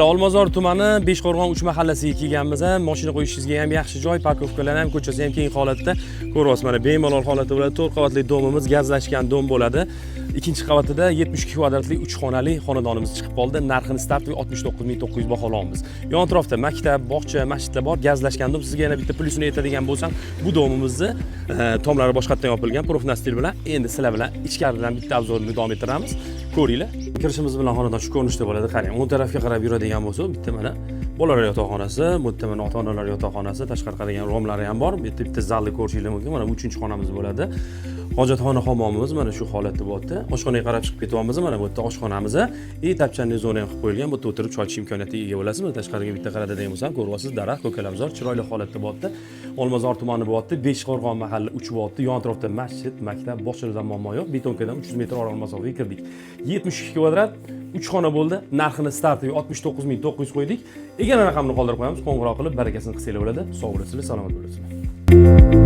Olmazor tumani Beshqo'rg'on 3 mahallasiga kelganmiz. Mashina qo'yishingizga ham yaxshi joy, parkovkalar ham, ko'chasi ham keng holatda. Ko'ryapsiz, mana bemalol holatda bo'ladi. 4 qavatli domimiz, gazlashgan dom bo'ladi. Ikkinchi qavatida 72 kvadratli 3 xonali xonadonimiz chiqib qoldi. Narxini start 69900 baholaymiz. Yon atrofda maktab, bog'cha, masjidlar bor, gazlashgan dom. Sizga yana bitta plyusini aytadigan bo'lsam, bu domimizni tomlari boshqatdan yopilgan profnastil bilan endi sizlar bilan ichkaridan bitta obzorni davom ettiramiz. Ko'ringlar. Kirishimiz bilan xonadon shu ko'rinishda bo'ladi. Qarang, o'ng tarafga qarab yuradigan bo'lsa, bitta mana bolalar yotoqxonasi, bu yerda mana ota-onalar yotoqxonasi, tashqari qaragan romlari ham bor. Bu yerda bitta zalni ko'rishingiz mumkin. Mana 3-xonamiz bo'ladi. Hojatxona hammomimiz mana shu holatda bo'lyapti. Oshxonaga qarab chiqib ketyapmiz. Mana bu yerda oshxonamiz, tapchani zona ham qilib qo'yilgan. Bu yerda o'tirib choy ichish imkoniyatiga ega bo'lasiz. Mana tashqariga bitta qaradadigan bo'lsam, ko'ryapsiz, daraxt, ko'kalamzor, chiroyli holatda bo'lyapti. Olmazor tumani bo'lyapti. Beshqo'rg'on mahalla 3 bo'lyapti. Yon atrofda masjid, maktab, bog'chalardan muammo yo'q. Betonkadan 300 metr oraliq masofaga kirdik. 72 kvadrat 3 xona bo'ldi. Narxini startiga 69900 qo'ydik. Egana raqamni qoldirib qo'yamiz. Qo'ng'iroq qilib barakasini qilsanglar bo'ladi. Sog' bo'lasizlar, salomat bo'lasizlar.